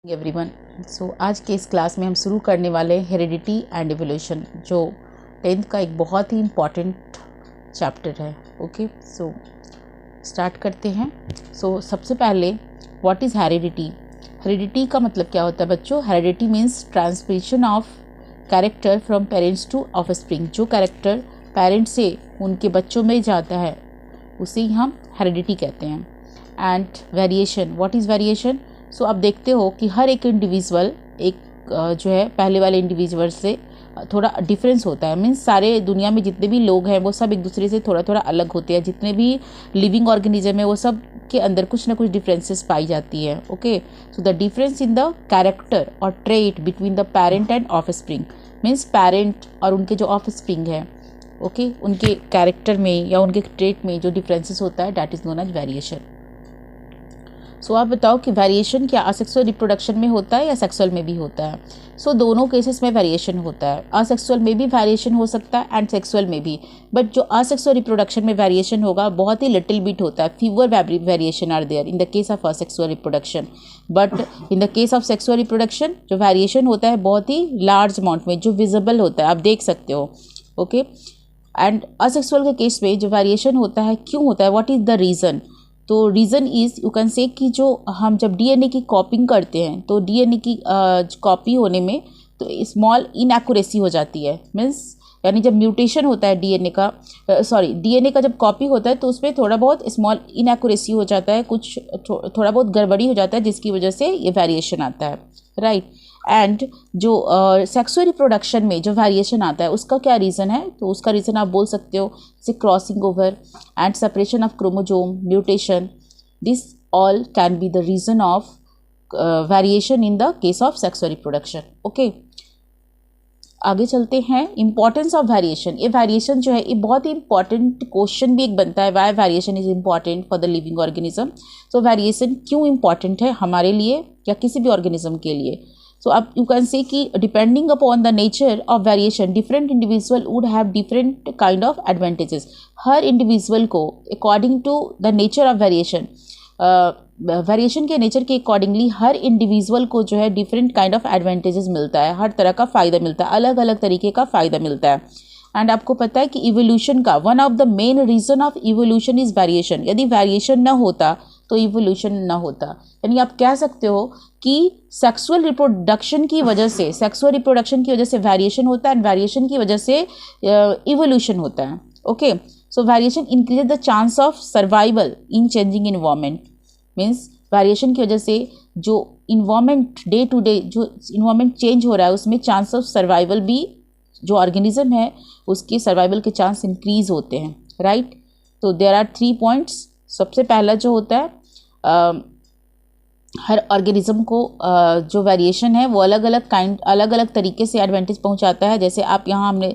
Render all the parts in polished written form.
Everyone. आज के इस क्लास में हम शुरू करने वाले हैं हेरिडिटी एंड इवोल्यूशन, जो 10th का एक बहुत ही इम्पॉर्टेंट चैप्टर है। ओके, स्टार्ट करते हैं। सबसे पहले व्हाट इज़ हेरिडिटी। हेरिडिटी का मतलब क्या होता है बच्चों? Heredity means transmission of character from parents to offspring. जो कैरेक्टर पेरेंट्स से उनके बच्चों में जाता है उसे ही हम हेरिडिटी कहते हैं। And variation, what is variation? आप देखते हो कि हर एक इंडिविजुअल जो है पहले वाले इंडिविजुअल से थोड़ा डिफरेंस होता है। मीन्स सारे दुनिया में जितने भी लोग हैं वो सब एक दूसरे से थोड़ा थोड़ा अलग होते हैं। जितने भी लिविंग ऑर्गेनिज्म है वो सब के अंदर कुछ ना कुछ डिफरेंसेस पाई जाती है। Okay, the difference in the character और trait between the parent and offspring means parent और उनके जो ऑफस्प्रिंग है, ओके, उनके कैरेक्टर में या उनके ट्रेट में जो डिफरेंसेस होता है that is known as variation. आप बताओ कि वेरिएशन क्या असेक्सुअल रिप्रोडक्शन में होता है या सेक्सुअल में भी होता है? दोनों केसेस में वेरिएशन होता है। असेक्सुअल में भी वेरिएशन हो सकता है एंड सेक्सुअल में भी, बट जो असेक्सुअल रिप्रोडक्शन में वेरिएशन होगा बहुत ही लिटिल बिट होता है। Fewer variation are there in the case of asexual reproduction, but in the case of sexual reproduction जो वेरिएशन होता है बहुत ही लार्ज अमाउंट में, जो विजिबल होता है, आप देख सकते हो। ओके, एंड असेक्सुअल के केस में जो वेरिएशन होता है क्यों होता है, व्हाट इज़ द रीज़न? तो reason is you can say कि जो हम जब डीएनए की कॉपिंग करते हैं तो डीएनए की कॉपी होने में तो स्मॉल इनएक्यूरेसी हो जाती है। मीन्स यानी जब म्यूटेशन होता है डीएनए का जब कॉपी होता है तो उसमें थोड़ा बहुत स्मॉल इनएक्यूरेसी हो जाता है, कुछ थोड़ा बहुत गड़बड़ी हो जाता है, जिसकी वजह से ये वेरिएशन आता है, राइट। एंड जो सेक्सुअल रिप्रोडक्शन में जो वेरिएशन आता है उसका क्या रीज़न है? तो उसका रीज़न आप बोल सकते हो जैसे crossing over and separation of chromosome, mutation, this all can be the reason of variation in the case of sexual reproduction. Okay, आगे चलते हैं। Importance of variation. ये वेरिएशन जो है ये बहुत ही इंपॉर्टेंट क्वेश्चन भी एक बनता है, why variation is important for the living organism. Variation क्यों इंपॉर्टेंट है हमारे लिए या किसी भी ऑर्गेनिज्म के लिए? आप यू कैन से कि depending upon the nature of variation different individual would have different kind of advantages. हर इंडिविजुअल को according to the nature of variation, variation के नेचर के अकॉर्डिंगली हर इंडिविजुअल को जो है डिफरेंट काइंड ऑफ एडवांटेजेस मिलता है, हर तरह का फ़ायदा मिलता है, अलग अलग तरीके का फ़ायदा मिलता है। एंड आपको पता है कि इवोल्यूशन का one of the main reason of evolution is variation. यदि वेरिएशन न होता तो इवोल्यूशन न होता। यानी आप कह सकते हो कि सेक्सुअल रिप्रोडक्शन की वजह से वेरिएशन होता है एंड वेरिएशन की वजह से इवोल्यूशन होता है। Okay, variation increase the chance of survival in changing environment. Means variation की वजह से जो इन्वायरमेंट डे टू डे जो इन्वायरमेंट चेंज हो रहा है उसमें चांस ऑफ सर्वाइवल भी, जो ऑर्गेनिज्म है उसके सर्वाइवल के चांस इंक्रीज होते हैं, राइट। तो देयर आर 3 पॉइंट्स। सबसे पहला जो होता है हर ऑर्गेनिज्म को जो वेरिएशन है वो अलग अलग तरीके से एडवांटेज पहुंचाता है। जैसे आप यहाँ हमने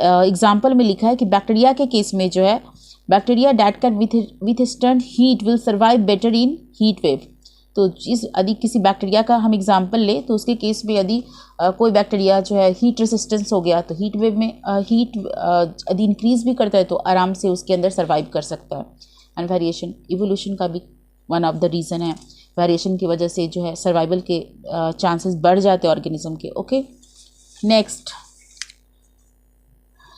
एग्जांपल में लिखा है कि बैक्टीरिया के केस में जो है bacteria that can withstand heat will survive better in heat wave. तो यदि किसी बैक्टीरिया का हम एग्जांपल ले तो उसके केस में यदि कोई बैक्टीरिया जो है हीट रेसिस्टेंस हो गया तो हीट वेव में हीट यदि इंक्रीज भी करता है तो आराम से उसके अंदर सर्वाइव कर सकता है। एंड वेरिएशन इवोल्यूशन का भी वन ऑफ द रीज़न है। वेरिएशन की वजह से जो है सर्वाइवल के चांसेस बढ़ जाते हैं ऑर्गेनिज्म के। ओके,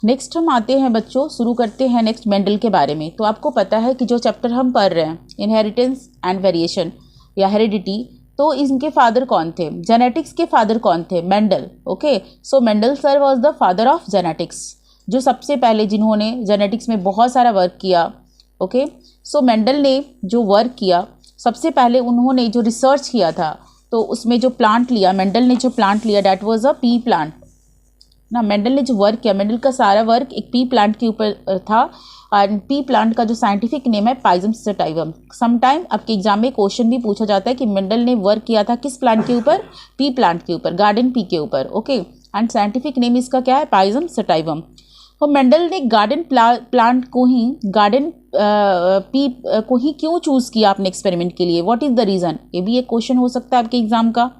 नेक्स्ट हम आते हैं बच्चों, शुरू करते हैं नेक्स्ट मेंडल के बारे में। तो आपको पता है कि जो चैप्टर हम पढ़ रहे हैं इनहेरिटेंस एंड वेरिएशन या हेरिडिटी, तो इनके फादर कौन थे? जेनेटिक्स के फादर कौन थे? Mendel. Okay, Mendel sir was the father of genetics, जो सबसे पहले जिन्होंने जेनेटिक्स में बहुत सारा वर्क किया। ओके, मेंडल ने जो वर्क किया सबसे पहले उन्होंने जो रिसर्च किया था तो उसमें जो प्लांट लिया, मेंडल ने जो प्लांट लिया that was a P plant ना। मेंडल ने जो वर्क किया, मेंडल का सारा वर्क एक पी प्लांट के ऊपर था। और पी प्लांट का जो साइंटिफिक नेम है पाइजम सटाइवम। समटाइम आपके एग्जाम में क्वेश्चन भी पूछा जाता है कि मेंडल ने वर्क किया था किस प्लांट के ऊपर? पी प्लांट के ऊपर, गार्डन पी के ऊपर। ओके, एंड साइंटिफिक नेम इसका क्या है? पाइजम सटाइवम। तो मेंडल ने गार्डन प्लांट को ही पी को ही क्यों चूज़ किया अपने एक्सपेरिमेंट के लिए? What is the reason? ये भी एक क्वेश्चन हो सकता है आपके एग्जाम का।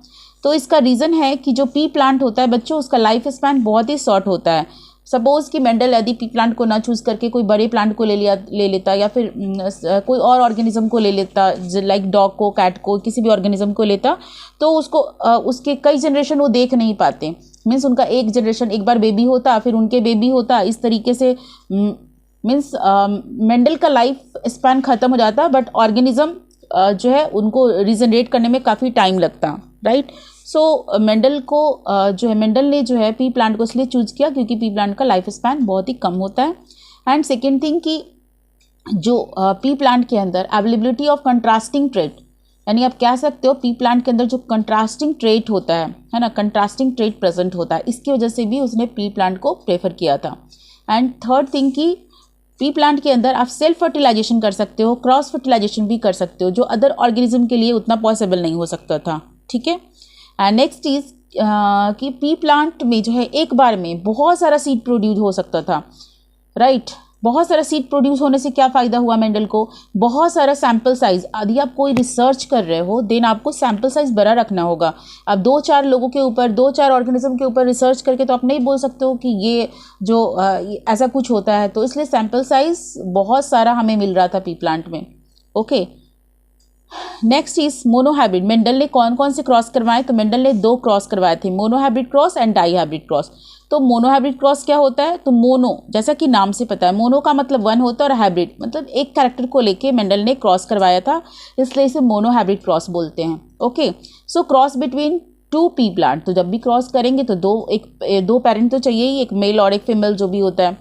तो इसका रीज़न है कि जो पी प्लांट होता है बच्चों उसका लाइफ स्पैन बहुत ही शॉर्ट होता है। सपोज़ कि मेंडल यदि पी प्लांट को ना चूज़ करके कोई बड़े प्लांट को ले लेता या फिर कोई और ऑर्गेनिज्म को ले लेता, लाइक डॉग को, कैट को, किसी भी ऑर्गेनिज्म को लेता, तो उसको उसके कई जनरेशन वो देख नहीं पाते। मीन्स उनका एक जनरेशन, एक बार बेबी होता, फिर उनके बेबी होता, इस तरीके से मीन्स मेंडल का लाइफ स्पैन ख़त्म हो जाता, बट ऑर्गेनिज्म जो है उनको रीजनरेट करने में काफ़ी टाइम लगता, राइट। सो मेंडल को मेंडल ने जो है पी प्लांट को इसलिए चूज़ किया क्योंकि पी प्लांट का लाइफ स्पैन बहुत ही कम होता है। एंड सेकेंड थिंग कि जो पी प्लांट के अंदर अवेलेबिलिटी ऑफ कंट्रास्टिंग ट्रेट, यानी आप कह सकते हो पी प्लांट के अंदर जो कंट्रास्टिंग ट्रेट होता है ना, कंट्रास्टिंग ट्रेट प्रेजेंट होता है, इसकी वजह से भी उसने पी प्लांट को प्रेफर किया था। एंड थर्ड थिंग कि पी प्लांट के अंदर आप सेल्फ फर्टिलाइजेशन कर सकते हो, क्रॉस फर्टिलाइजेशन भी कर सकते हो, जो अदर ऑर्गेनिज्म के लिए उतना पॉसिबल नहीं हो सकता था, ठीक है। एंड नेक्स्ट इज कि पी प्लांट में जो है एक बार में बहुत सारा सीड प्रोड्यूस हो सकता था, राइट। बहुत सारा सीड प्रोड्यूस होने से क्या फ़ायदा हुआ मेंडल को, बहुत सारा सैम्पल साइज़। यदि आप कोई रिसर्च कर रहे हो देन आपको सैम्पल साइज़ बड़ा रखना होगा। अब 2-4 लोगों के ऊपर, 2-4 ऑर्गेनिज्म के ऊपर रिसर्च करके तो आप नहीं बोल सकते हो कि ये जो ऐसा कुछ होता है, तो इसलिए सैम्पल साइज़ बहुत सारा हमें मिल रहा था पी प्लांट में, okay. Next is monohybrid. Mendel ने कौन कौन से क्रॉस करवाए, तो मेंडल ने 2 क्रॉस करवाए थे, monohybrid cross and dihybrid cross. तो मोनोहाइब्रिड क्रॉस क्या होता है, तो मोनो जैसा कि नाम से पता है, मोनो का मतलब 1 होता है और हाइब्रिड मतलब एक कैरेक्टर को लेके मेंडल ने क्रॉस करवाया था, इसलिए इसे मोनोहाइब्रिड क्रॉस बोलते हैं, okay. So cross between 2 P plant, तो जब भी क्रॉस करेंगे तो दो पेरेंट तो चाहिए ही, एक मेल और एक फीमेल जो भी होता है,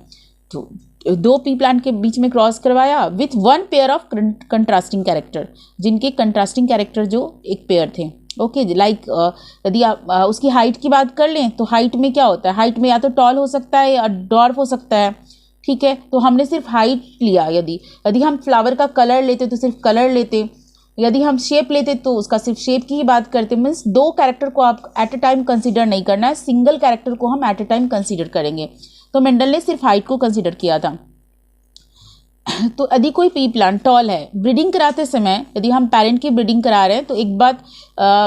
तो 2 पी प्लांट के बीच में क्रॉस करवाया with 1 pair of contrasting character, जिनके कंट्रास्टिंग कैरेक्टर जो एक पेयर थे, ओके। लाइक यदि आप उसकी हाइट की बात कर लें तो हाइट में क्या होता है, हाइट में या तो टॉल हो सकता है या डॉर्फ हो सकता है, ठीक है। तो हमने सिर्फ हाइट लिया, यदि हम फ्लावर का कलर लेते तो सिर्फ कलर लेते, यदि हम शेप लेते तो उसका सिर्फ शेप की ही बात करते। मीन्स 2 कैरेक्टर को आप एट ए टाइम कंसिडर नहीं करना है, सिंगल कैरेक्टर को हम एट ए टाइम कंसिडर करेंगे। तो मेंडल ने सिर्फ हाइट को कंसिडर किया था। तो यदि कोई पी प्लांट टॉल है, ब्रीडिंग कराते समय यदि हम पेरेंट की ब्रीडिंग करा रहे हैं, तो एक बात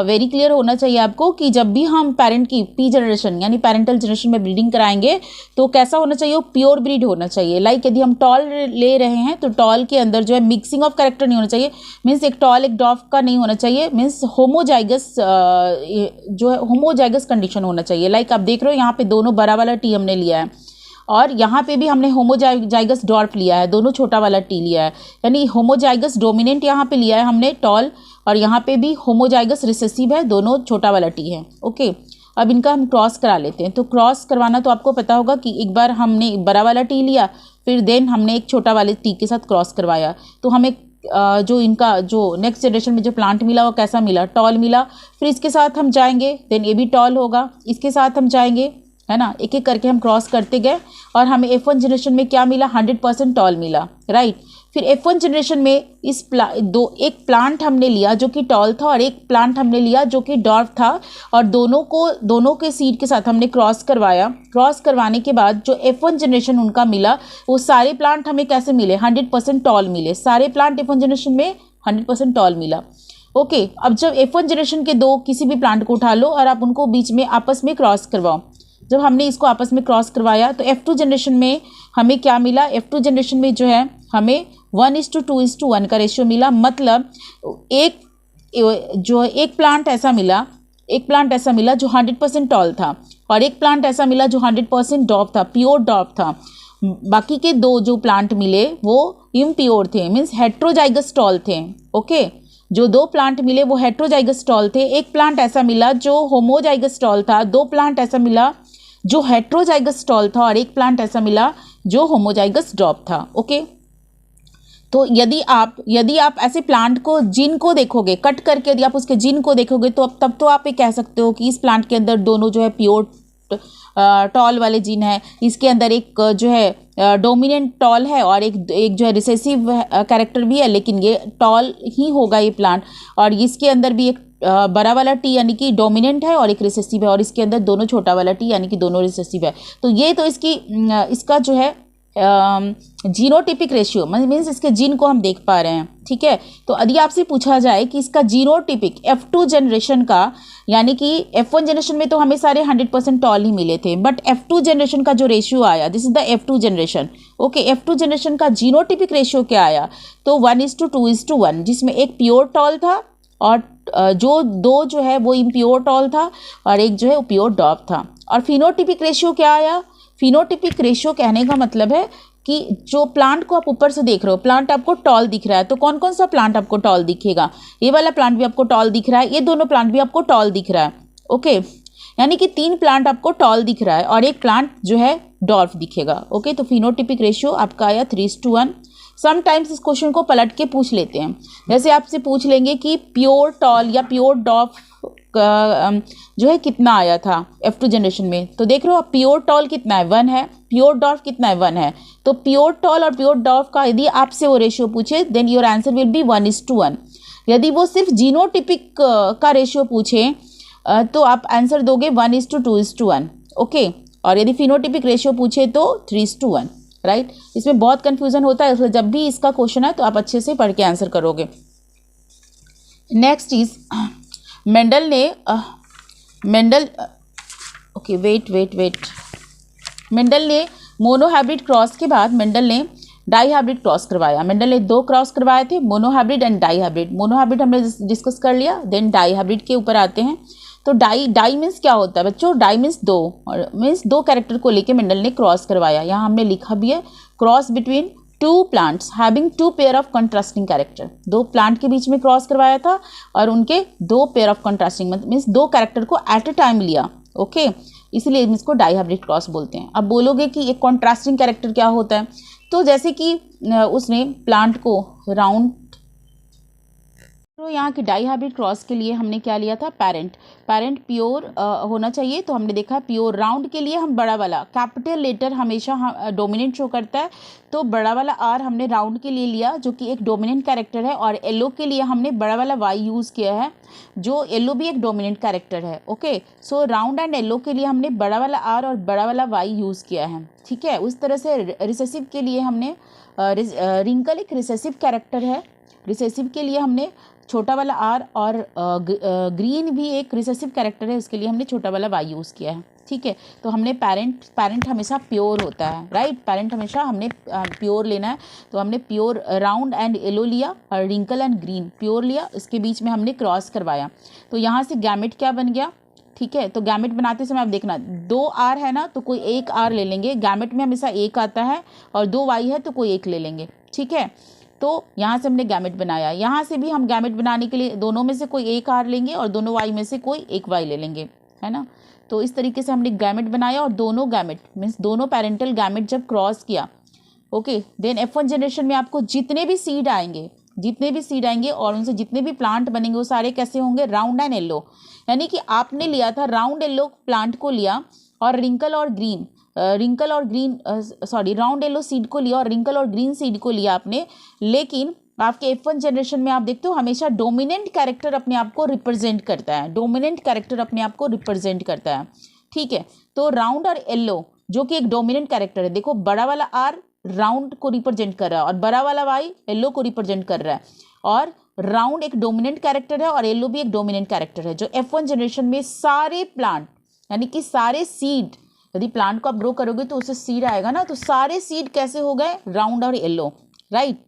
वेरी क्लियर होना चाहिए आपको कि जब भी हम पेरेंट की पी जनरेशन यानी पेरेंटल जनरेशन में ब्रीडिंग कराएंगे तो कैसा होना चाहिए, वो प्योर ब्रीड होना चाहिए। लाइक यदि हम टॉल ले रहे हैं तो टॉल के अंदर जो है मिक्सिंग ऑफ कैरेक्टर नहीं होना चाहिए, मीन्स एक टॉल एक डॉफ का नहीं होना चाहिए, मीन्स होमोजाइगस जो है होमोजाइगस कंडीशन होना चाहिए। लाइक आप देख रहे हो यहाँ पे दोनों बड़ा वाला टी हमने लिया है और यहाँ पे भी हमने होमोजाइगस डॉर्फ लिया है, दोनों छोटा वाला टी लिया है, यानी होमोजाइगस डोमिनेंट यहाँ पे लिया है हमने टॉल, और यहाँ पे भी होमोजाइगस रिसेसिव है, दोनों छोटा वाला टी है, ओके। अब इनका हम क्रॉस करा लेते हैं। तो क्रॉस करवाना तो आपको पता होगा कि एक बार हमने बड़ा वाला टी लिया, फिर देन हमने एक छोटा वाले टी के साथ क्रॉस करवाया, तो हमें जो इनका जो नेक्स्ट जनरेशन में जो प्लांट मिला वो कैसा मिला, टॉल मिला। फिर इसके साथ हम जाएंगे, देन ये भी टॉल होगा, इसके साथ हम जाएंगे, है ना, एक एक करके हम क्रॉस करते गए और हमें F1 जनरेशन में क्या मिला, 100% टॉल मिला, राइट। फिर F1 जनरेशन में एक प्लांट हमने लिया जो कि टॉल था और एक प्लांट हमने लिया जो कि डॉर्फ था, और दोनों के सीड के साथ हमने क्रॉस करवाया। क्रॉस करवाने के बाद जो F1 जनरेशन उनका मिला, वो सारे प्लांट हमें कैसे मिले, 100% टॉल मिले, सारे प्लांट F1 जनरेशन में 100% टॉल मिला, ओके। अब जब F1 जनरेशन के किसी भी प्लांट को उठा लो और आप उनको बीच में आपस में क्रॉस करवाओ। जब हमने इसको आपस में क्रॉस करवाया तो F2 जनरेशन में हमें क्या मिला, F2 जनरेशन में जो है हमें 1:2:1 का रेशियो मिला। मतलब एक प्लांट ऐसा मिला जो 100% टॉल था और एक प्लांट ऐसा मिला जो 100% डॉर्फ था, प्योर डॉर्फ था। बाकी के 2 जो प्लांट मिले वो इम्प्योर थे, मीन्स हेट्रोजाइगस टॉल थे, ओके। जो 2 प्लांट मिले वो हेट्रोजाइगस टॉल थे। एक प्लांट ऐसा मिला जो होमोजाइगस टॉल था, 2 प्लांट ऐसा मिला जो हेट्रोजाइगस टॉल था और एक प्लांट ऐसा मिला जो होमोजाइगस डॉर्फ था, ओके। तो यदि आप ऐसे प्लांट को जीन को देखोगे, कट करके यदि आप उसके जीन को देखोगे तो तब तो आप ये कह सकते हो कि इस प्लांट के अंदर दोनों जो है प्योर टॉल वाले जीन है, इसके अंदर एक जो है डोमिनेंट टॉल है और एक जो है रिसेसिव कैरेक्टर भी है, लेकिन ये टॉल ही होगा ये प्लांट, और इसके अंदर भी एक बड़ा वाला टी यानी कि डोमिनेंट है और एक रिसेसिव है, और इसके अंदर दोनों छोटा वाला टी यानी कि दोनों रिसेसिव है। तो ये तो इसका जो है जीनोटिपिक रेशियो मीन्स इसके जीन को हम देख पा रहे हैं, ठीक है। तो यदि आपसे पूछा जाए कि इसका जीनोटिपिक F2 जनरेशन का, यानी कि F1 जनरेशन में तो हमें सारे 100% टॉल ही मिले थे, बट F2 जनरेशन का जो रेशियो आया, this is the F2 generation, okay. F2 generation का जीनोटिपिक रेशियो क्या आया, तो 1:2:1, जिसमें एक प्योर टॉल था और जो दो जो है वो इम्प्योर टॉल था और एक जो है प्योर डॉफ था। और फिनोटिपिक रेशियो क्या आया, फिनोटिपिक रेशियो कहने का मतलब है कि जो प्लांट को आप ऊपर से देख रहे हो, प्लांट आपको टॉल दिख रहा है, तो कौन कौन सा प्लांट आपको टॉल दिखेगा, ये वाला प्लांट भी आपको टॉल दिख रहा है, ये दोनों प्लांट भी आपको टॉल दिख रहा है, ओके। यानी कि 3 प्लांट आपको टॉल दिख रहा है और एक प्लांट जो है डॉर्फ दिखेगा, ओके। तो फिनोटिपिक रेशियो आपका आया 3:1। समटाइम्स इस क्वेश्चन को पलट के पूछ लेते हैं, जैसे आपसे पूछ लेंगे कि प्योर टॉल या प्योर डॉफ जो है कितना आया था F2 जनरेशन में, तो देख रहे हो प्योर टॉल कितना है, 1 है, प्योर डॉर्फ कितना है, 1 है। तो प्योर टॉल और प्योर डॉर्फ का यदि आपसे वो रेशियो पूछे, then your answer will be 1:1। यदि वो सिर्फ जीनोटिपिक का रेशियो पूछे तो आप आंसर दोगे 1:2:1, ओके। और यदि फिनोटिपिक रेशियो पूछे तो 3:1, राइट। इसमें बहुत कंफ्यूजन होता है, इसलिए जब भी इसका क्वेश्चन है तो आप अच्छे से पढ़ के आंसर करोगे। नेक्स्ट इज मेंडल ने मोनोहाइब्रिड क्रॉस के बाद मेंडल ने डाईहाइब्रिड क्रॉस करवाया। मेंडल ने 2 क्रॉस करवाए थे, मोनोहाइब्रिड एंड डाईहाइब्रिड। मोनोहाइब्रिड हमने डिस्कस कर लिया, देन डाईहाइब्रिड के ऊपर आते हैं। तो डाई मीन्स क्या होता है बच्चों, डाई मीन्स 2, और मीन्स 2 कैरेक्टर को लेके मेंडल ने क्रॉस करवाया। यहाँ हमने लिखा भी है, cross between 2 plants having 2 pair of contrasting character. 2 plant के बीच में क्रॉस करवाया था और उनके 2 pair of contrasting means 2 character को एट ए टाइम लिया, ओके। इसलिए इसको डाईहाइब्रिड क्रॉस बोलते हैं। अब बोलोगे कि एक कंट्रास्टिंग कैरेक्टर क्या होता है, तो जैसे कि उसने प्लांट को राउंड, तो यहाँ की डाईहाइब्रिड क्रॉस के लिए हमने क्या लिया था, पेरेंट प्योर होना चाहिए। तो हमने देखा प्योर राउंड के लिए हम बड़ा वाला कैपिटल लेटर हमेशा डोमिनेंट शो करता है, तो बड़ा वाला R हमने राउंड के लिए लिया जो कि एक डोमिनेंट कैरेक्टर है, और येलो के लिए हमने बड़ा वाला Y यूज़ किया है, जो येलो भी एक डोमिनेंट कैरेक्टर है, okay. So round and yellow के लिए हमने बड़ा वाला R और बड़ा वाला Y यूज़ किया है, ठीक है। उस तरह से रिसेसिव के लिए हमने रिंकल एक रिसेसिव कैरेक्टर है, रिसेसिव के लिए हमने छोटा वाला R, और ग्रीन भी एक रिसेसिव कैरेक्टर है, उसके लिए हमने छोटा वाला Y यूज़ किया है, ठीक है। तो हमने पेरेंट हमेशा प्योर होता है, राइट। पेरेंट हमेशा हमने प्योर लेना है, तो हमने प्योर राउंड एंड येलो लिया और रिंकल एंड ग्रीन प्योर लिया, इसके बीच में हमने क्रॉस करवाया। तो यहाँ से गैमेट क्या बन गया, ठीक है। तो गैमेट बनाते समय आप देखना 2 R है ना, तो कोई एक R ले लेंगे, गैमेट में हमेशा एक आता है, और 2 Y है तो कोई एक ले लेंगे, ठीक है। तो यहाँ से हमने गैमेट बनाया, यहाँ से भी हम गैमेट बनाने के लिए दोनों में से कोई एक R लेंगे और दोनों Y में से कोई एक Y ले लेंगे, है ना। तो इस तरीके से हमने गैमेट बनाया, और दोनों गैमेट मीन्स दोनों पेरेंटल गैमेट जब क्रॉस किया, ओके, देन F1 जनरेशन में आपको जितने भी सीड आएंगे और उनसे जितने भी प्लांट बनेंगे वो सारे कैसे होंगे, राउंड एंड येलो। यानी कि आपने लिया था राउंड येलो प्लांट को लिया, और राउंड येलो सीड को लिया और रिंकल और ग्रीन सीड को लिया आपने, लेकिन आपके F1 जनरेशन में आप देखते हो हमेशा डोमिनेंट कैरेक्टर अपने आप को रिप्रेजेंट करता है, ठीक है। तो राउंड और येलो जो कि एक डोमिनेंट कैरेक्टर है, देखो बड़ा वाला R राउंड को रिप्रेजेंट कर रहा है और बड़ा वाला Y येलो को रिप्रेजेंट कर रहा है, और राउंड एक डोमिनेंट कैरेक्टर है और येलो भी एक डोमिनेंट कैरेक्टर है। जो F1 जनरेशन में सारे प्लांट यानी कि सारे सीड, यदि प्लांट को आप ग्रो करोगे तो उससे सीड आएगा ना, तो सारे सीड कैसे हो गए, राउंड और येलो, राइट।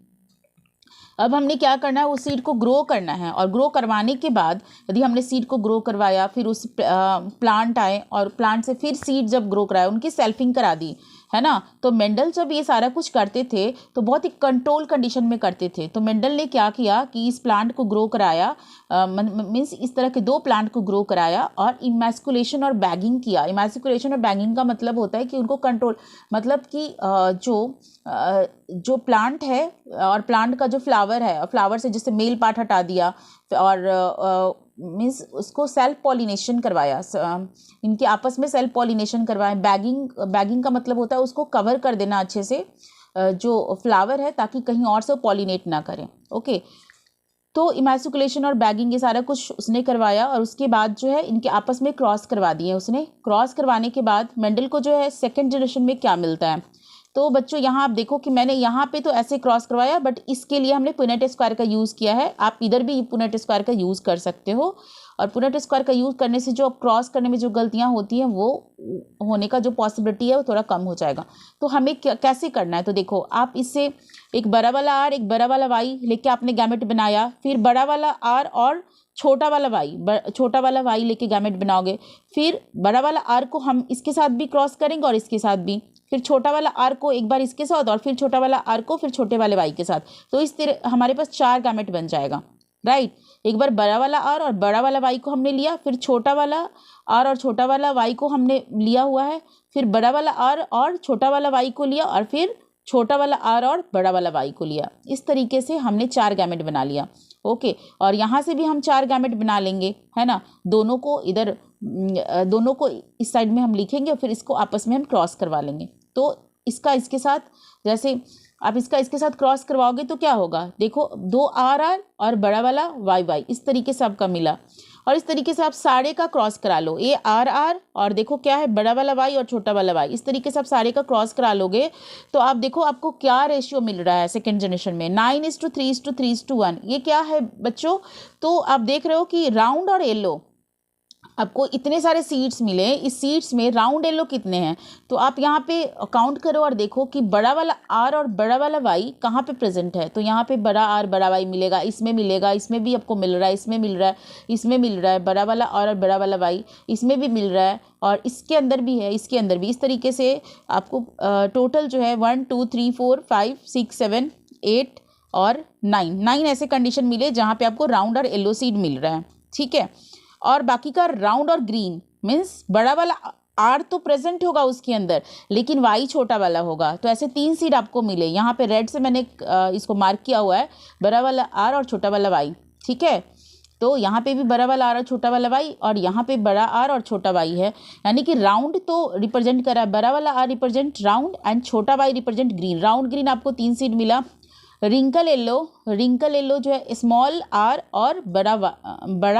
अब हमने क्या करना है, उस सीड को ग्रो करना है, और ग्रो करवाने के बाद यदि हमने सीड को ग्रो करवाया, फिर उस प्लांट आए और प्लांट से फिर सीड जब ग्रो कराया, उनकी सेल्फिंग करा दी, है ना। तो मेंडल जब ये सारा कुछ करते थे तो बहुत ही कंट्रोल कंडीशन में करते थे। तो मेंडल ने क्या किया कि इस प्लांट को ग्रो कराया, मीन्स इस तरह के 2 प्लांट को ग्रो कराया और इमैस्कुलेशन और बैगिंग किया। इमैस्कुलेशन और बैगिंग का मतलब होता है कि उनको कंट्रोल, मतलब कि जो प्लांट है और प्लांट का जो फ्लावर है, और फ्लावर से जैसे मेल पार्ट हटा दिया, और मीन्स उसको सेल्फ पॉलिनेशन करवाया, इनके आपस में सेल्फ पॉलिनेशन करवाया। बैगिंग का मतलब होता है उसको कवर कर देना अच्छे से जो फ्लावर है, ताकि कहीं और से पॉलिनेट ना करें, ओके। तो इमैस्कुलेशन और बैगिंग ये सारा कुछ उसने करवाया, और उसके बाद जो है इनके आपस में क्रॉस करवा दिए उसने। क्रॉस करवाने के बाद मेंडल को जो है 2nd जनरेशन में क्या मिलता है, तो बच्चों यहाँ आप देखो कि मैंने यहाँ पे तो ऐसे क्रॉस करवाया, बट इसके लिए हमने पुनेट स्क्वायर का यूज़ किया है। आप इधर भी पुनेट स्क्वायर का यूज़ कर सकते हो, और पुनेट स्क्वायर का यूज़ करने से जो क्रॉस करने में जो गलतियाँ होती हैं वो होने का जो पॉसिबिलिटी है वो थोड़ा कम हो जाएगा। तो हमें कैसे करना है, तो देखो आप इससे एक बड़ा वाला आर एक बड़ा वाला वाई लेके आपने गैमेट बनाया, फिर बड़ा वाला आर और छोटा वाला वाई लेके गैमेट बनाओगे, फिर बड़ा वाला आर को हम इसके साथ भी क्रॉस करेंगे और इसके साथ भी, फिर छोटा वाला आर को एक बार इसके साथ और फिर छोटा वाला आर को फिर छोटे वाले वाई के साथ। तो इस तरह हमारे पास 4 गैमेट बन जाएगा, राइट। एक बार बड़ा वाला आर और बड़ा वाला वाई को हमने लिया, फिर छोटा वाला आर और छोटा वाला वाई को हमने लिया हुआ है, फिर बड़ा वाला आर और छोटा वाला वाई को लिया, और फिर छोटा वाला आर और बड़ा वाला वाई को लिया। इस तरीके से हमने 4 गैमेट बना लिया, ओके। और यहाँ से भी हम 4 गैमेट बना लेंगे, है ना। दोनों को इधर दोनों को इस साइड में हम लिखेंगे और फिर इसको आपस में हम क्रॉस करवा लेंगे। तो इसका इसके साथ, जैसे आप इसका इसके साथ क्रॉस करवाओगे तो क्या होगा, देखो 2 आर आर और बड़ा वाला वाई वाई, इस तरीके से आपका मिला। और इस तरीके से आप सारे का क्रॉस करा लो, ये आर आर और देखो क्या है बड़ा वाला वाई और छोटा वाला वाई, इस तरीके से आप सारे का क्रॉस करा लोगे तो आप देखो आपको क्या रेशियो मिल रहा है सेकेंड जनरेशन में, 9:3:3:1। ये क्या है बच्चों, तो आप देख रहे हो कि राउंड और येलो आपको इतने सारे सीड्स मिले, इस सीड्स में राउंड येलो कितने हैं, तो आप यहाँ पे काउंट करो और देखो कि बड़ा वाला आर और बड़ा वाला वाई कहाँ पे प्रेजेंट है। तो यहाँ पे बड़ा आर बड़ा वाई मिलेगा, इसमें मिलेगा, इसमें भी आपको मिल रहा है, इसमें मिल रहा है, इसमें मिल रहा है बड़ा वाला आर और बड़ा वाला वाई, इसमें भी मिल रहा है, और इसके अंदर भी है, इसके अंदर भी। इस तरीके से आपको टोटल जो है 1 2 3 4 5 6 7 8 और 9 ऐसे कंडीशन मिले जहाँ पे आपको राउंड और येलो सीड मिल रहा है, ठीक है। और बाकी का राउंड और ग्रीन मीन्स बड़ा वाला आर तो प्रेजेंट होगा उसके अंदर, लेकिन वाई छोटा वाला होगा। तो ऐसे 3 सीड आपको मिले, यहाँ पे रेड से मैंने इसको मार्क किया हुआ है, बड़ा वाला आर और छोटा वाला वाई, ठीक है। तो यहाँ पे भी बड़ा वाला आर और छोटा वाला वाई, और यहाँ पे बड़ा आर और छोटा वाई है, यानी कि राउंड तो रिप्रेजेंट करा है, बड़ा वाला आर रिप्रेजेंट राउंड एंड छोटा Y represent green. Round green आपको 3 सीड मिला। रिंकल येलो जो है स्मॉल आर और बड़ा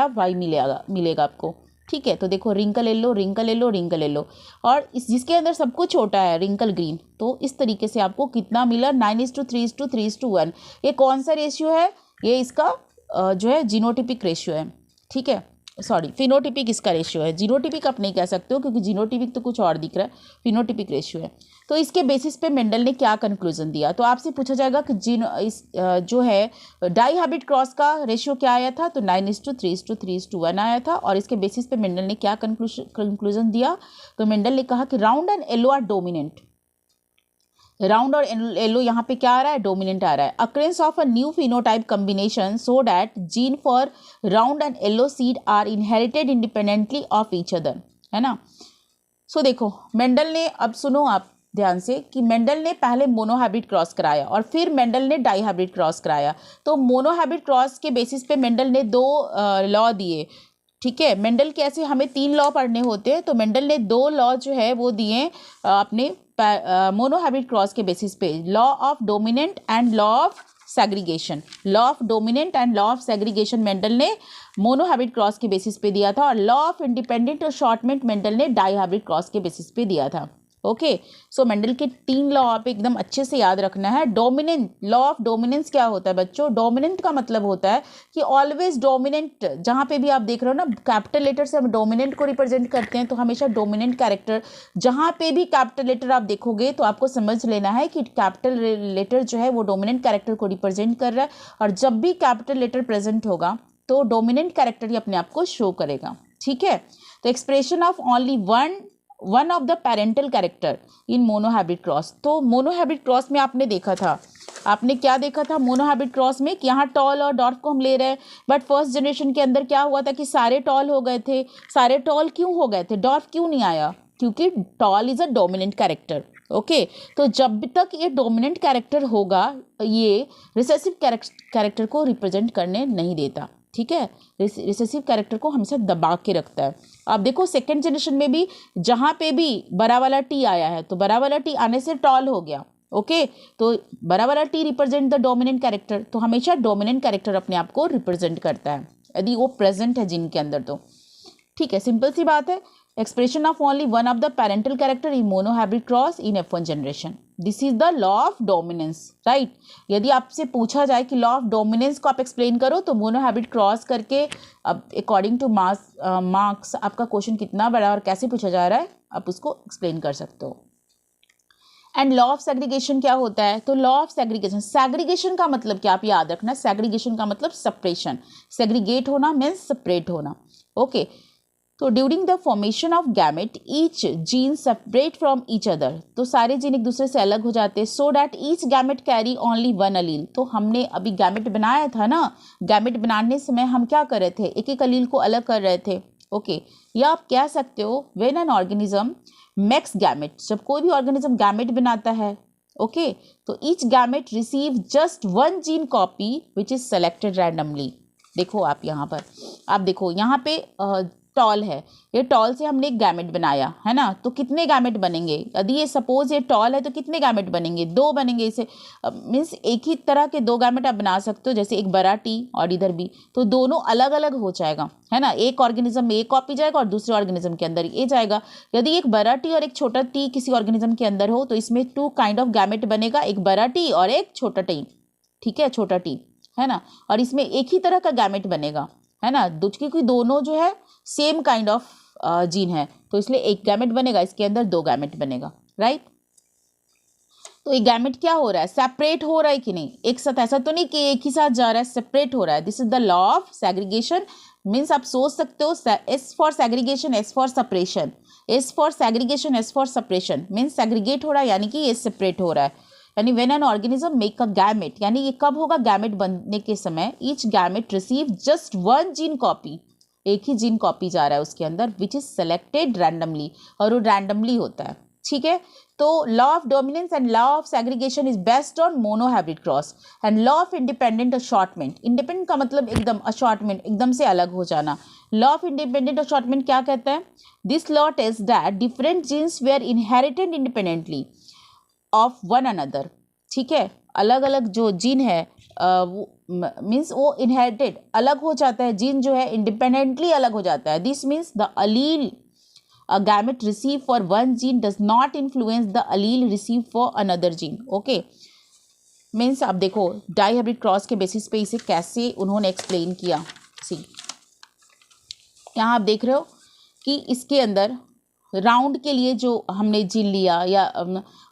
वाई मिलेगा आपको, ठीक है। तो देखो रिंकल येलो और इस जिसके अंदर सब कुछ छोटा है रिंकल ग्रीन। तो इस तरीके से आपको कितना मिला, 9:3:3:1। ये कौन सा रेशियो है, ये इसका जो है जीनोटिपिक रेशियो है, ठीक है। सॉरी फिनोटिपिक इसका रेशियो है, जीनोटिपिक आप नहीं कह सकते हो क्योंकि जीनोटिपिक तो कुछ और दिख रहा है, फिनोटिपिक रेशियो है। तो इसके बेसिस पे मेंडल ने क्या कंक्लूजन दिया, तो आपसे पूछा जाएगा कि जो है डाई हैबिट क्रॉस का रेशियो क्या आया था, तो 9:3:3:1 आया था। और इसके बेसिस पे मेंडल ने क्या कंक्लूजन दिया, तो मेंडल ने कहा कि round and yellow are dominant. Round और येलो यहाँ पे क्या आ रहा है, डोमिनेंट आ रहा है। Occurrence of a new phenotype combination so that gene for round and yellow seed are inherited independently of each other, है ना। सो देखो मेंडल ने, अब सुनो आप ध्यान से कि मेंडल ने पहले मोनोहैब्रिड क्रॉस कराया और फिर मेंडल ने डाईहैब्रिड क्रॉस कराया। तो मोनोहैब्रिड क्रॉस के बेसिस पे मेंडल ने 2 लॉ दिए, ठीक है। मेंडल के ऐसे हमें 3 लॉ पढ़ने होते हैं, तो मेंडल ने 2 लॉ जो है वो दिए अपने मोनोहैब्रिड क्रॉस के बेसिस पे, law of dominant and law of segregation. Law of dominant and law of segregation Mendel ने मोनोहैब्रिड क्रॉस के बेसिस पे दिया था, और लॉ ऑफ इंडिपेंडेंट और शॉर्टमेंट मेंडल ने डाईहैब्रिड क्रॉस के बेसिस पे दिया था, ओके। सो मेंडल के 3 लॉ आप एकदम अच्छे से याद रखना है। डोमिनेंट, लॉ ऑफ डोमिनेंस क्या होता है बच्चों, डोमिनेंट का मतलब होता है कि ऑलवेज डोमिनेंट, जहाँ पे भी आप देख रहे हो ना कैपिटल लेटर से हम डोमिनेंट को रिप्रेजेंट करते हैं, तो हमेशा डोमिनेंट कैरेक्टर, जहाँ पे भी कैपिटल लेटर आप देखोगे तो आपको समझ लेना है कि कैपिटल लेटर जो है वो डोमिनेंट कैरेक्टर को रिप्रेजेंट कर रहा है, और जब भी कैपिटल लेटर प्रेजेंट होगा तो डोमिनेंट कैरेक्टर ही अपने आप को शो करेगा, ठीक है। तो expression of only one of the parental character in monohybrid cross. तो मोनोहैब्रिड क्रॉस में आपने देखा था, आपने क्या देखा था मोनोहैब्रिड क्रॉस में कि यहाँ टॉल और डॉर्फ को हम ले रहे हैं, बट फर्स्ट जनरेशन के अंदर क्या हुआ था कि सारे टॉल हो गए थे। सारे टॉल क्यों हो गए थे, डॉर्फ क्यों नहीं आया, क्योंकि tall is a dominant character, okay. तो जब तक ये डोमिनेंट कैरेक्टर होगा ये रिसेसिव कैरेक्टर को रिप्रेजेंट करने नहीं देता, ठीक है। रिसेसिव कैरेक्टर को हमेशा दबा के रखता है। आप देखो सेकेंड जनरेशन में भी जहाँ पे भी बड़ा वाला टी आया है तो बड़ा वाला टी आने से टॉल हो गया, ओके। तो बड़ा वाला T represent the dominant character, तो हमेशा डोमिनेंट कैरेक्टर अपने आप को रिप्रेजेंट करता है यदि वो प्रेजेंट है जिनके अंदर, तो ठीक है, सिंपल सी बात है। Expression of only one of the parental character in monohybrid cross in F1 generation. This is the law of dominance, right. यदि आपसे पूछा जाए कि लॉ ऑफ डोमिनेंस को आप एक्सप्लेन करो तो मोनोहैबिट क्रॉस करके अब अकॉर्डिंग टू मार्क्स आपका क्वेश्चन कितना बड़ा और कैसे पूछा जा रहा है आप उसको एक्सप्लेन कर सकते हो। एंड लॉ ऑफ सेग्रीगेशन क्या होता है? तो लॉ ऑफ सेग्रीगेशन, सेग्रीगेशन का मतलब क्या आप याद रखना, सेग्रीगेशन का मतलब सेपरेशन, सेग्रीगेट होना मीन्स सेपरेट होना, ओके। तो during the formation of gamete each gene separate from each other, तो सारे जीन एक दूसरे से अलग हो जाते हैं, so that each gamete carry only one allele. तो हमने अभी गैमेट बनाया था ना, गैमेट बनाने समय हम क्या कर रहे थे, एक एक अलील को अलग कर रहे थे, ओके। या आप कह सकते हो when an organism makes gamete, जब कोई भी ऑर्गेनिज्म गैमेट बनाता है, ओके, तो each gamete receive just one gene copy which is selected randomly. देखो आप यहाँ पर, आप देखो यहाँ पे टॉल है, ये टॉल से हमने एक गैमेट बनाया है ना, तो कितने गैमेट बनेंगे? यदि ये सपोज ये टॉल है तो कितने गैमेट बनेंगे? 2 बनेंगे। इसे मीन्स एक ही तरह के 2 गैमेट आप बना सकते हो, जैसे एक बड़ा टी और इधर भी, तो दोनों अलग अलग हो जाएगा है ना, एक ऑर्गेनिज्म में एक कॉपी जाएगा और दूसरे ऑर्गेनिज्म के अंदर ये जाएगा। यदि एक बड़ा टी और एक छोटा टी किसी ऑर्गेनिज्म के अंदर हो तो इसमें 2 काइंड ऑफ गैमेट बनेगा, एक बड़ा टी और एक छोटा टी, ठीक है, छोटा टी है ना, और इसमें एक ही तरह का गैमेट बनेगा है ना, क्योंकि दोनों जो है सेम काइंड ऑफ जीन है, तो इसलिए एक गैमेट बनेगा, इसके अंदर 2 गैमेट बनेगा, राइट। तो ये गैमेट क्या हो रहा है, सेपरेट हो रहा है कि नहीं, एक साथ, ऐसा तो नहीं कि एक ही साथ जा रहा है, सेपरेट हो रहा है। This is the law of segregation, means आप सोच सकते हो S for segregation, S for separation, S for segregation, S for separation, means segregate हो रहा है यानी कि ये सेपरेट हो रहा है। यानी when an organism make a gamete, यानी ये कब होगा, गैमेट बनने के समय, each gamete receive just one gene copy, एक ही जीन कॉपी जा रहा है उसके अंदर, विच इज सेलेक्टेड रैंडमली, और वो रैंडमली होता है, ठीक है। तो law of dominance and law of segregation is based on monohybrid cross and law of independent assortment, independent का मतलब एकदम, अशॉर्टमेंट एकदम से अलग हो जाना। लॉ ऑफ इंडिपेंडेंट अशॉर्टमेंट क्या कहता है, this law tells that different genes were inherited independently of one another, ठीक है, अलग अलग जो जीन है मीन्स वो इनहेरिटेड अलग हो जाता है, जीन जो है इंडिपेंडेंटली अलग हो जाता है। This means the allele a gamete received for one gene does not influence the allele received for another gene, okay। Means आप देखो डाइहाइब्रिड क्रॉस के बेसिस पे इसे कैसे उन्होंने एक्सप्लेन किया। सी यहाँ आप देख रहे हो कि इसके अंदर राउंड के लिए जो हमने जीन लिया या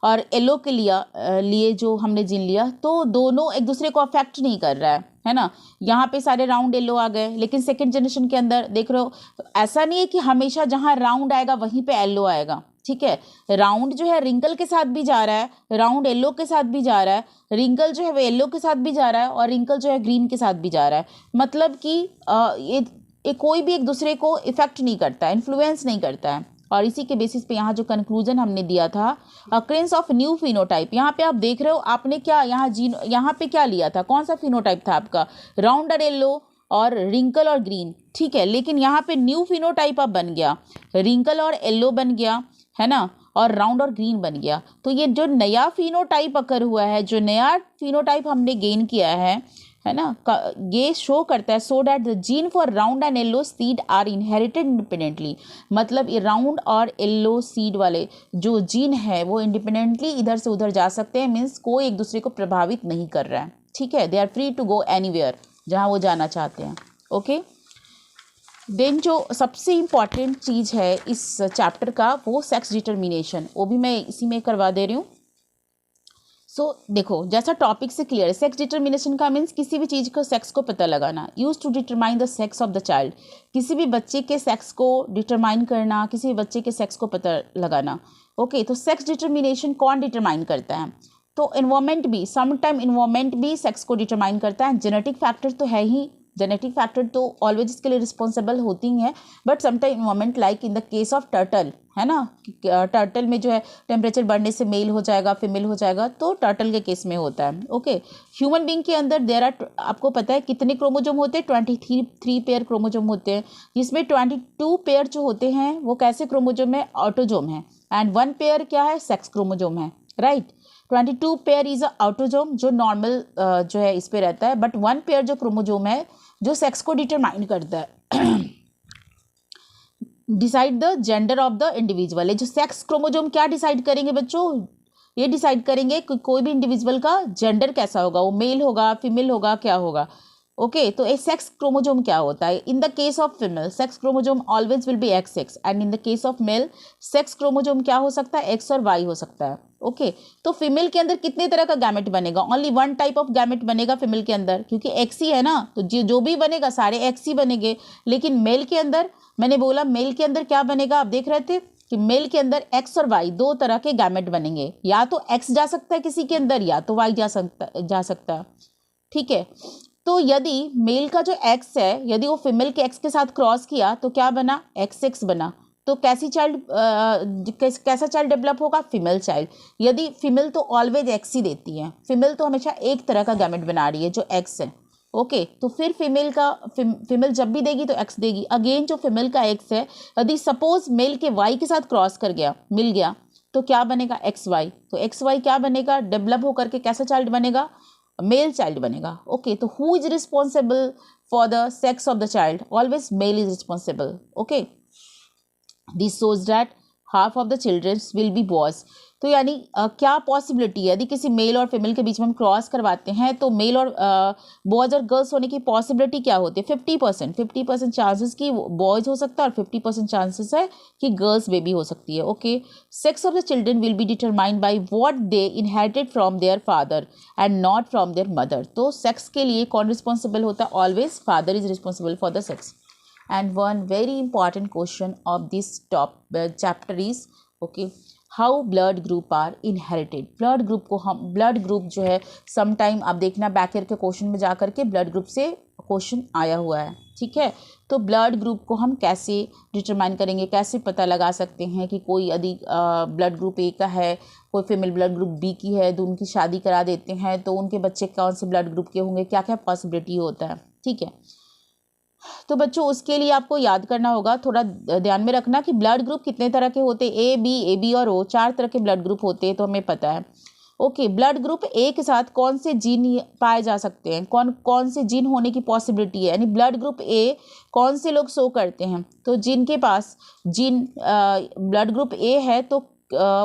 और येलो के लिए जो हमने जीन लिया, तो दोनों एक दूसरे को अफेक्ट नहीं कर रहा है ना। यहाँ पे सारे राउंड येलो आ गए, लेकिन सेकेंड जनरेशन के अंदर देख रहे हो ऐसा नहीं है कि हमेशा जहाँ राउंड आएगा वहीं पे येलो आएगा, ठीक है। राउंड जो है रिंकल के साथ भी जा रहा है, राउंड येलो के साथ भी जा रहा है, रिंकल जो है वो येलो के साथ भी जा रहा है और रिंकल जो है ग्रीन के साथ भी जा रहा है। मतलब कि ये कोई भी एक दूसरे को इफेक्ट नहीं करता, इन्फ्लुएंस नहीं करता है। और इसी के बेसिस पे यहाँ जो कंक्लूजन हमने दिया था, अक्रेंस ऑफ न्यू फिनोटाइप, यहाँ पे आप देख रहे हो आपने क्या यहाँ पे क्या लिया था, कौन सा फिनोटाइप था आपका, राउंड और येलो और रिंकल और ग्रीन, ठीक है। लेकिन यहाँ पे न्यू फिनोटाइप अब बन गया, रिंकल और येलो बन गया है ना, और राउंड और ग्रीन बन गया। तो ये जो नया फिनोटाइप अकर हुआ है, जो नया फिनोटाइप हमने गेन किया है ना, ये शो करता है so that the gene for round and yellow seed are inherited independently, मतलब ये राउंड और येलो सीड वाले जो जीन है वो इंडिपेंडेंटली इधर से उधर जा सकते हैं, मीन्स कोई एक दूसरे को प्रभावित नहीं कर रहा है, ठीक है। They are free to go anywhere जहाँ वो जाना चाहते हैं, ओके। देन जो सबसे इम्पॉर्टेंट चीज़ है इस चैप्टर का वो सेक्स डिटर्मिनेशन, वो भी मैं इसी में करवा दे रही हूँ। देखो जैसा टॉपिक से क्लियर है, सेक्स डिटर्मिनेशन का मीन्स किसी भी चीज़ को सेक्स को पता लगाना, use to determine the sex of the child, किसी भी बच्चे के सेक्स को डिटरमाइन करना, किसी भी बच्चे के सेक्स को पता लगाना, ओके। तो सेक्स डिटर्मिनेशन कौन डिटरमाइन करता है, तो इन्वायरमेंट भी, समटाइम इन्वायरमेंट भी सेक्स को डिटरमाइन करता है। जेनेटिक फैक्टर तो है ही, जेनेटिक फैक्टर तो ऑलवेज इसके लिए रिस्पॉन्सिबल होती हैं, but sometime environment like in the case of turtle है ना, टर्टल में जो है टेम्परेचर बढ़ने से मेल हो जाएगा फीमेल हो जाएगा, तो टर्टल के केस में होता है, ओके। ह्यूमन बीइंग के अंदर देयर आर, आपको पता है कितने क्रोमोजोम होते हैं, 23 पेयर क्रोमोजोम होते हैं, जिसमें 22 पेयर जो होते हैं वो कैसे क्रोमोजोम है, ऑटोजोम है, एंड 1 पेयर क्या है, सेक्स क्रोमोजोम है, right. 22 pair is a autosome जो नॉर्मल जो है इस पे रहता है, बट 1 पेयर जो क्रोमोजोम है जो सेक्स को डिटरमाइन करता है, decide the gender of the individual. जो सेक्स क्रोमोजोम क्या डिसाइड करेंगे बच्चों, ये डिसाइड करेंगे कि कोई भी इंडिविजुअल का जेंडर कैसा होगा, वो मेल होगा, फीमेल होगा, क्या होगा। ओके, तो ए सेक्स क्रोमोजोम क्या होता है? इन the case of female sex chromosome always will be XX and in the case of male sex chromosome क्या हो सकता है? X और Y हो सकता है। ओके, तो फीमेल के अंदर कितने तरह का गैमेट बनेगा? Only one type of gamete बनेगा फीमेल के अंदर, क्योंकि X ही है ना, तो जो भी बनेगा सारे X ही बनेंगे। लेकिन मेल के अंदर, मैंने बोला मेल के अंदर क्या बनेगा, आप देख रहे थे कि मेल के अंदर X और Y दो तरह के गैमेट बनेंगे, या तो X जा सकता है किसी के अंदर, या तो Y जा सकता है। ठीक है, तो यदि मेल का जो X है, यदि वो फीमेल के X के साथ क्रॉस किया तो क्या बना? XX बना। तो कैसा चाइल्ड डेवलप होगा? Female child. यदि फीमेल तो ऑलवेज X ही देती है, फीमेल तो हमेशा एक तरह का गैमेट बना रही है जो X है। ओके, तो फिर फीमेल जब भी देगी तो X देगी। अगेन जो फीमेल का X है, यदि सपोज मेल के Y के साथ क्रॉस कर गया, मिल गया, तो क्या बनेगा? XY। तो XY क्या बनेगा? डेवलप होकर के कैसा चाइल्ड बनेगा? मेल चाइल्ड बनेगा। ओके, तो who is responsible for the sex of the child? Always male is responsible. Okay, this shows that half of the childrens will be boys. तो यानी क्या पॉसिबिलिटी है, यदि किसी मेल और फीमेल के बीच में हम क्रॉस करवाते हैं तो मेल और बॉयज और गर्ल्स होने की पॉसिबिलिटी क्या होती है? 50% चांसेस कि बॉयज हो सकता है और 50% चांसेस है कि गर्ल्स बेबी हो सकती है। Okay, sex of the children will be determined by what they inherited from their father and not from there mother. तो सेक्स के लिए कौन रिस्पॉन्सिबल होता है? Always father is responsible for the sex. And one very important question of this chapter is how blood group are inherited। Blood group जो है sometime आप देखना बैक ईयर के क्वेश्चन में जा करके ब्लड ग्रुप से क्वेश्चन आया हुआ है। ठीक है, तो ब्लड ग्रुप को हम कैसे डिटरमाइन करेंगे, कैसे पता लगा सकते हैं कि कोई यदि ब्लड ग्रुप A का है, कोई फीमेल ब्लड ग्रुप B की है, तो उनकी शादी करा देते हैं तो उनके बच्चे कौन से ब्लड ग्रुप के होंगे, क्या क्या पॉसिबिलिटी होता है। ठीक है, तो बच्चों उसके लिए आपको याद करना होगा, थोड़ा ध्यान में रखना कि ब्लड ग्रुप कितने तरह के होते हैं। ए बी और O, 4 तरह के ब्लड ग्रुप होते हैं, तो हमें पता है। ओके, ब्लड ग्रुप A के साथ कौन से जीन पाए जा सकते हैं, कौन से जीन होने की पॉसिबिलिटी है, यानी ब्लड ग्रुप A कौन से लोग शो करते हैं। तो जिनके पास जीन ब्लड ग्रुप A है तो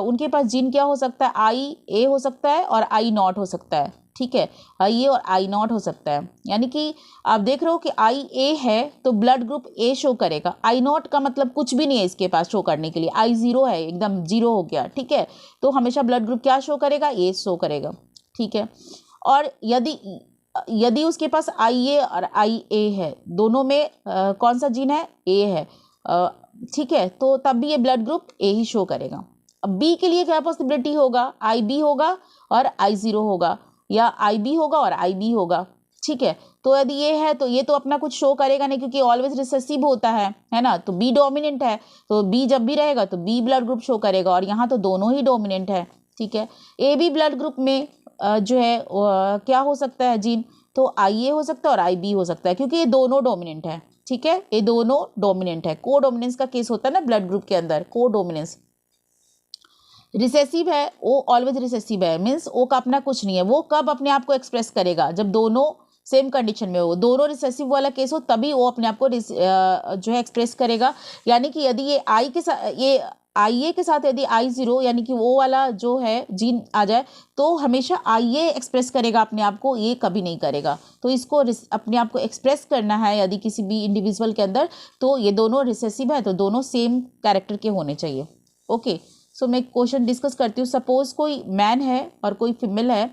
उनके पास जीन क्या हो सकता है? IA हो सकता है और I0 हो सकता है। ठीक है, IA और I0 हो सकता है, यानी कि आप देख रहे हो कि IA है तो ब्लड ग्रुप A शो करेगा, I0 का मतलब कुछ भी नहीं है इसके पास शो करने के लिए, I0 है, एकदम 0 हो गया। ठीक है, तो हमेशा ब्लड ग्रुप क्या शो करेगा? A शो करेगा। ठीक है, और यदि उसके पास IA और IA है, दोनों में कौन सा जीन है? A है। ठीक है, तो तब भी ये blood group A he show करेगा। अब B के लिए क्या पॉसिबिलिटी होगा? IB होगा और I0 होगा, या IB होगा और IB होगा। ठीक है, तो यदि ये है तो ये तो अपना कुछ शो करेगा नहीं, क्योंकि ऑलवेज रिसेसिव होता है ना, तो B डोमिनेंट है, तो B जब भी रहेगा तो B ब्लड ग्रुप शो करेगा, और यहाँ तो दोनों ही डोमिनेंट है। ठीक है, AB ब्लड ग्रुप में जो है क्या हो सकता है जीन? तो IA हो सकता है और IB हो सकता है, क्योंकि ये दोनों डोमिनेंट है। ठीक है, ये दोनों डोमिनेंट है। को डोमिनेंस का केस होता है ना ब्लड ग्रुप के अंदर, को डोमिनेंस। रिसेसिव है, O ऑलवेज रिसेसिव है, मीन्स O का अपना कुछ नहीं है। वो कब अपने आप को एक्सप्रेस करेगा? जब दोनों सेम कंडीशन में हो, दोनों रिसेसिव वाला केस हो, तभी वो अपने आप को जो है एक्सप्रेस करेगा। यानी कि यदि ये IA के साथ यदि I0 यानी कि वो वाला जो है जीन आ जाए तो हमेशा IA एक्सप्रेस करेगा अपने आप को, ये कभी नहीं करेगा। तो इसको अपने आप को एक्सप्रेस करना है यदि किसी भी इंडिविजुअल के अंदर, तो ये दोनों रिसेसिव है तो दोनों सेम कैरेक्टर के होने चाहिए। ओके, सो मैं क्वेश्चन डिस्कस करती हूँ। सपोज कोई मैन है और कोई फीमेल है,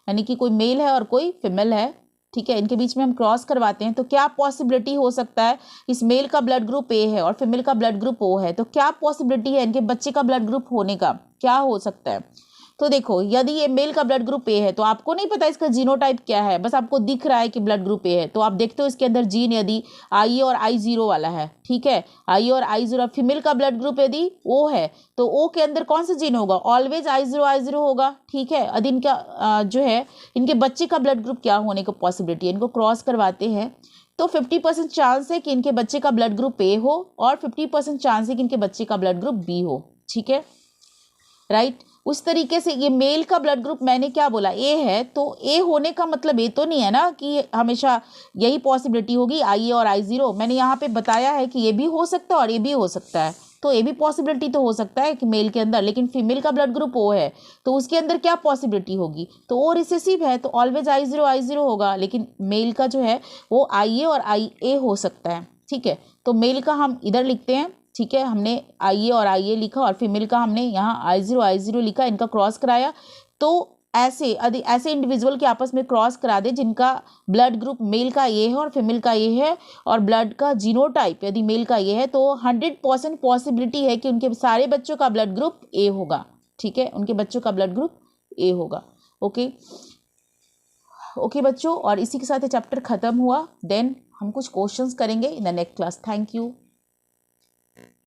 यानी कि कोई मेल है और कोई फीमेल है। ठीक है, इनके बीच में हम क्रॉस करवाते हैं तो क्या पॉसिबिलिटी हो सकता है? इस मेल का ब्लड ग्रुप A है और फीमेल का ब्लड ग्रुप O है, तो क्या पॉसिबिलिटी है इनके बच्चे का ब्लड ग्रुप होने का? क्या हो सकता है? तो देखो, यदि ये मेल का ब्लड ग्रुप A है तो आपको नहीं पता इसका जीनोटाइप क्या है, बस आपको दिख रहा है कि ब्लड ग्रुप A है, तो आप देखते हो इसके अंदर जीन यदि I और I0 वाला है। ठीक है, I और I0। फीमेल का ब्लड ग्रुप यदि O है तो O के अंदर कौन सा जीन होगा? ऑलवेज I0 होगा। ठीक है, यदि इनका जो है इनके बच्चे का ब्लड ग्रुप क्या होने की पॉसिबिलिटी है, इनको क्रॉस करवाते हैं तो 50% चांस है कि इनके बच्चे का ब्लड ग्रुप A हो और 50% चांस है कि इनके बच्चे का ब्लड ग्रुप B हो। ठीक है, राइट। उस तरीके से ये मेल का ब्लड ग्रुप मैंने क्या बोला? A है, तो A होने का मतलब ये तो नहीं है ना कि हमेशा यही पॉसिबिलिटी होगी IA और I0। मैंने यहाँ पे बताया है कि ये भी हो सकता है और ये भी हो सकता है। तो ये भी पॉसिबिलिटी तो हो सकता है कि मेल के अंदर, लेकिन फीमेल का ब्लड ग्रुप ओ है तो उसके अंदर क्या पॉसिबिलिटी होगी, तो ओ रिसेसिव है तो ऑलवेज I0 होगा, लेकिन मेल का जो है वो IA और IA हो सकता है। ठीक है, तो मेल का हम इधर लिखते हैं, ठीक है, हमने IA और IA लिखा और फीमेल का हमने यहाँ I0 लिखा, इनका क्रॉस कराया। तो ऐसे इंडिविजुअल के आपस में क्रॉस करा दे जिनका ब्लड ग्रुप मेल का ये है और फीमेल का ये है, और ब्लड का जीनोटाइप यदि मेल का ये है तो 100% पॉसिबिलिटी है कि उनके सारे बच्चों का ब्लड ग्रुप ए होगा। ठीक है, उनके बच्चों का ब्लड ग्रुप ए होगा। ओके बच्चों, और इसी के साथ ये चैप्टर खत्म हुआ। देन हम कुछ क्वेश्चंस करेंगे in the next class. Thank you.